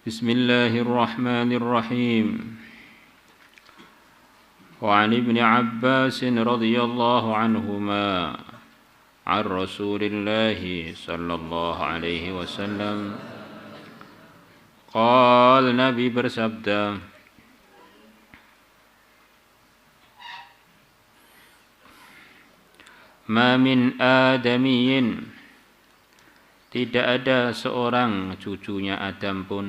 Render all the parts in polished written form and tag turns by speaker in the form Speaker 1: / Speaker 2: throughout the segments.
Speaker 1: بسم الله الرحمن الرحيم. وعن ابن عباس رضي الله عنهما عن رسول الله صلى الله عليه وسلم قال Nabi bersabda, Ma min adamiyyin, tidak ada seorang cucunya Adam pun,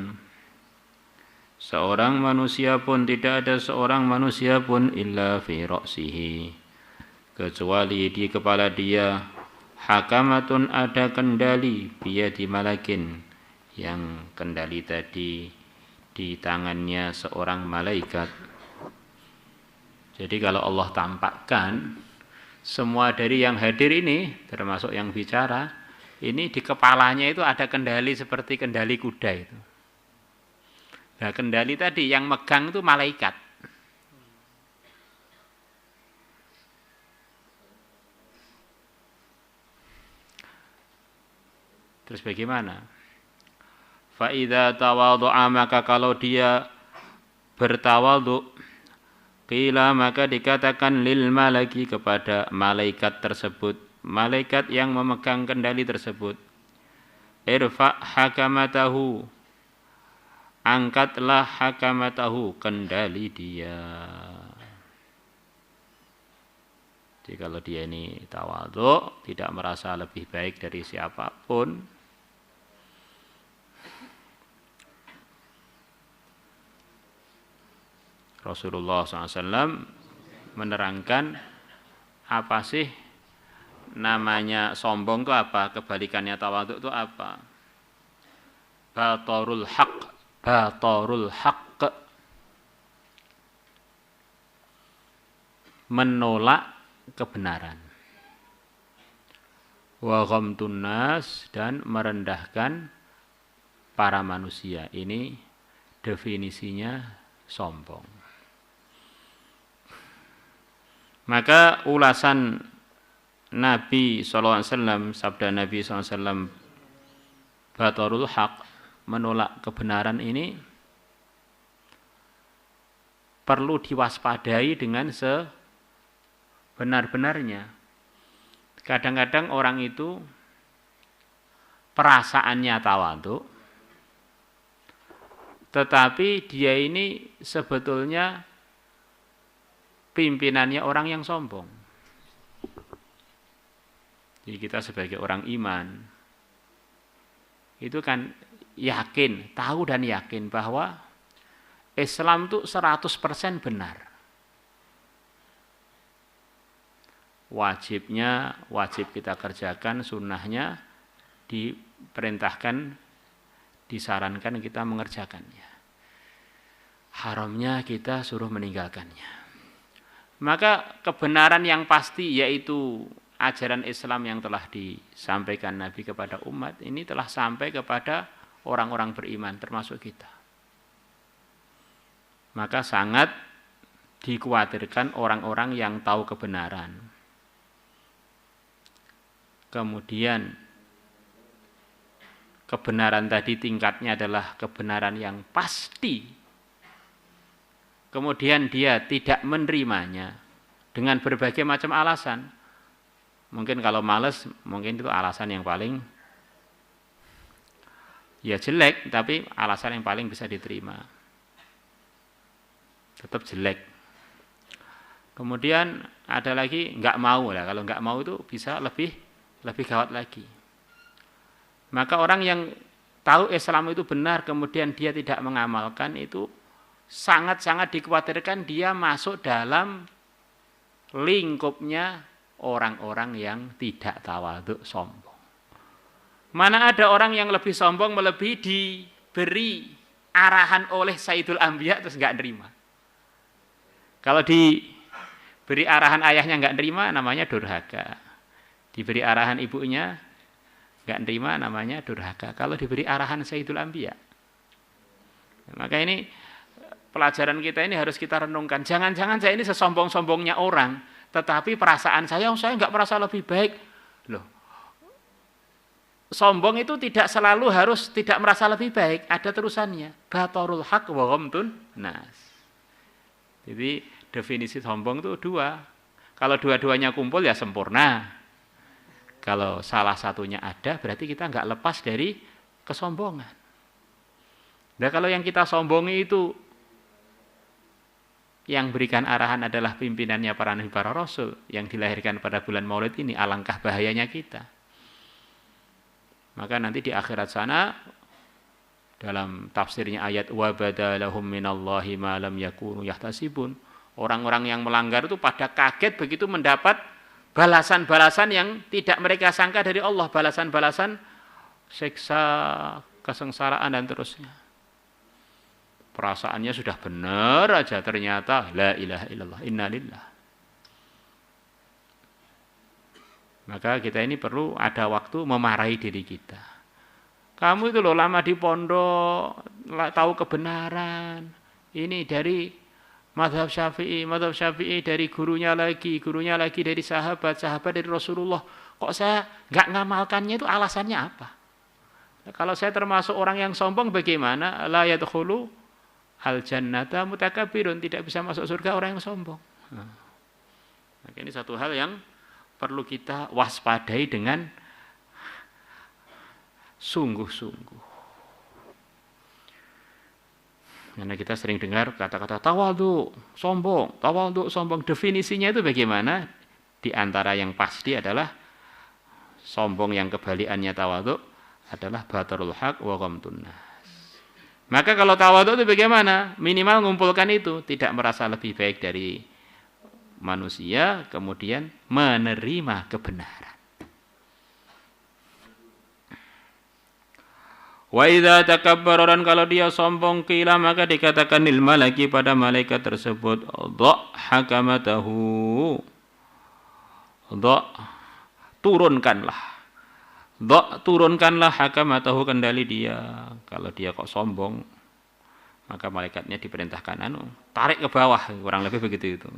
Speaker 1: seorang manusia pun, tidak ada seorang manusia pun illa fi ra'sihi, kecuali di kepala dia, hakamatun, ada kendali, biyadi malakin, yang kendali tadi di tangannya seorang malaikat. Jadi kalau Allah tampakkan semua dari yang hadir ini, termasuk yang bicara, ini di kepalanya itu ada kendali seperti kendali kuda itu. Nah, kendali tadi yang megang itu malaikat. Terus bagaimana? Fa idza tawadhu'a, maka kalau dia bertawadhu, qila, maka dikatakan lil malaki, kepada malaikat tersebut, malaikat yang memegang kendali tersebut, irfa hakamatahu, angkatlah hakamatahu, kendali dia. Jadi kalau dia ini tawadhu, tidak merasa lebih baik dari siapapun, Rasulullah SAW menerangkan apa sih namanya sombong itu apa, kebalikannya tawadhu itu apa. Batarul haq, menolak kebenaran. Wa ghamtun nas, dan merendahkan para manusia. Ini definisinya sombong. Maka ulasan Nabi SAW, sabda Nabi SAW, batarul haq, menolak kebenaran, ini perlu diwaspadai dengan sebenar-benarnya. Kadang-kadang orang itu perasaannya tawadhu, tetapi dia ini sebetulnya pimpinannya orang yang sombong. Jadi kita sebagai orang iman, itu kan yakin, tahu dan yakin bahwa Islam itu 100% benar. Wajibnya, wajib kita kerjakan, sunnahnya diperintahkan, disarankan kita mengerjakannya. Haramnya kita suruh meninggalkannya. Maka kebenaran yang pasti, yaitu ajaran Islam yang telah disampaikan Nabi kepada umat, ini telah sampai kepada orang-orang beriman, termasuk kita. Maka sangat dikhawatirkan orang-orang yang tahu kebenaran, kemudian kebenaran tadi tingkatnya adalah kebenaran yang pasti, kemudian dia tidak menerimanya dengan berbagai macam alasan. Mungkin kalau malas, mungkin itu alasan yang paling ya jelek, tapi alasan yang paling bisa diterima. Tetap jelek. Kemudian ada lagi nggak mau lah. Kalau nggak mau itu bisa lebih gawat lagi. Maka orang yang tahu Islam itu benar, kemudian dia tidak mengamalkan, itu sangat-sangat dikhawatirkan dia masuk dalam lingkupnya orang-orang yang tidak tawadhu, sombong. Mana ada orang yang lebih sombong, melebihi diberi arahan oleh Sayyidul Anbiya terus nggak nerima. Kalau diberi arahan ayahnya nggak nerima, namanya durhaka. Diberi arahan ibunya nggak nerima, namanya durhaka. Kalau diberi arahan Sayyidul Anbiya, maka ini pelajaran kita ini harus kita renungkan. Jangan-jangan saya ini sesombong-sombongnya orang, tetapi perasaan saya nggak merasa lebih baik. Loh, sombong itu tidak selalu harus tidak merasa lebih baik, ada terusannya. Batorul haq wa ghamtun nas. Jadi definisi sombong itu dua. Kalau dua-duanya kumpul ya sempurna. Kalau salah satunya ada, berarti kita nggak lepas dari kesombongan. Nah kalau yang kita sombongi itu yang berikan arahan adalah pimpinannya para nabi, para rasul yang dilahirkan pada bulan Maulid ini, alangkah bahayanya kita. Maka nanti di akhirat sana dalam tafsirnya ayat wa badalahum minallahi ma lam yakunu yahtasibun, orang-orang yang melanggar itu pada kaget begitu mendapat balasan-balasan yang tidak mereka sangka dari Allah, balasan-balasan siksa, kesengsaraan dan terusnya. Perasaannya sudah benar aja, ternyata la ilaha illallah, innalillah. Maka kita ini perlu ada waktu memarahi diri kita. Kamu itu loh lama di pondok, tahu kebenaran. Ini dari mazhab Syafi'i dari gurunya lagi dari sahabat dari Rasulullah. Kok saya nggak ngamalkannya, itu alasannya apa? Kalau saya termasuk orang yang sombong bagaimana? La yadkhulu al-jannata mutakabirun, tidak bisa masuk surga orang yang sombong. Nah, ini satu hal yang perlu kita waspadai dengan sungguh-sungguh. Karena kita sering dengar kata-kata tawadhu, sombong. Definisinya itu bagaimana? Di antara yang pasti adalah sombong yang kebalikannya tawadhu adalah batarul haq wa ghamtun nas. Maka kalau tawadhu itu bagaimana? Minimal mengumpulkan itu, tidak merasa lebih baik dari manusia, kemudian menerima kebenaran. Wa idza takabbara, kalau dia sombong, qila maka dikatakan lil malaki pada malaikat tersebut, dha hakamatahu. Dha turunkanlah hakamatahu kendali dia. Kalau dia kok sombong, maka malaikatnya diperintahkan tarik ke bawah, kurang lebih begitu itu.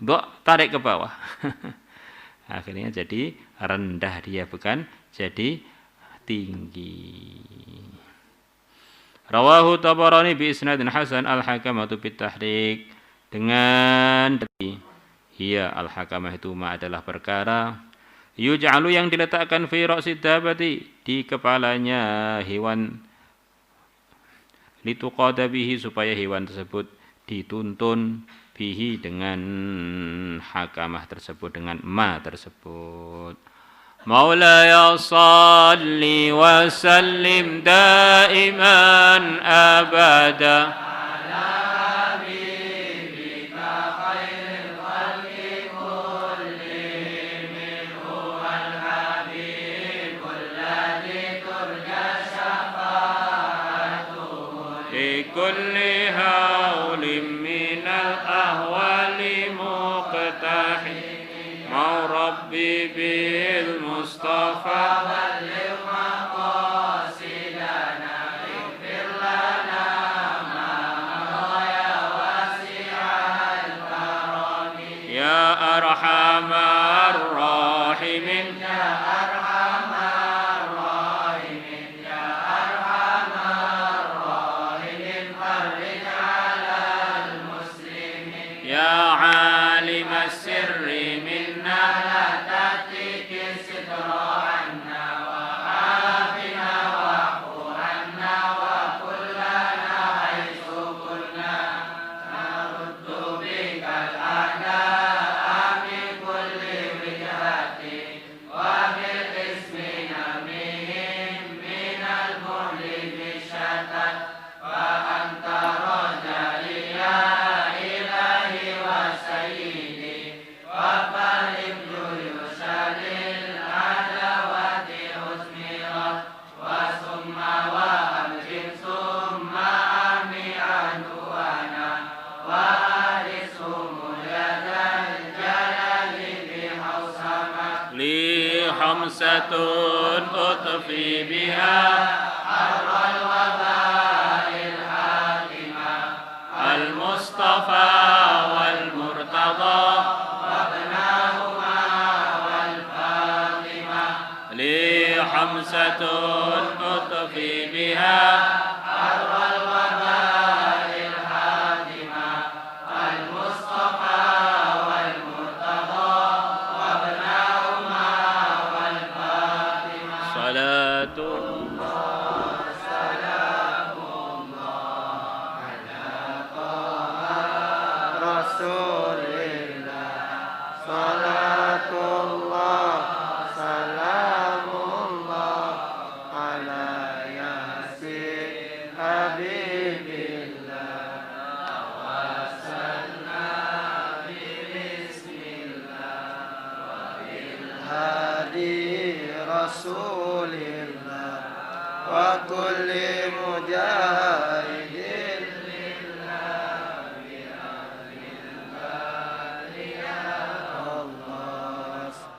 Speaker 1: Tarik ke bawah. Akhirnya jadi rendah dia, bukan jadi tinggi. Rawahu Tabarani bi isnadin hasan al-hakamatu bit tahrik, dengan hiya al-hakamah itu adalah perkara yuj'alu yang diletakkan fi ra'sid dabati, di kepalanya hewan, lituqada bihi, supaya hewan tersebut dituntun bihi dengan hakamah tersebut, dengan ma tersebut. Maulaya salli wa sallim daiman abada كل هول من الأهوال مقتحم مع ربي بالمصطفى بلغ مقاصدنا اغفر لنا ما مضى يا واسع الكرم يا أرحم الراحمين أطفي بها حر الوباء الحاكمة المصطفى والمرتضى وابناهما والفاطمة لي حمسة أطفي بها أروى الوباء الحاتمة المصطفى والمرتضى وابناهما والفاطمة صلاة الله سلام الله على طه رسول الله صلاة الله سلام الله على ياسين حبيب الله توسلنا بسم الله وبالهادي رسول الله وكل مجاهد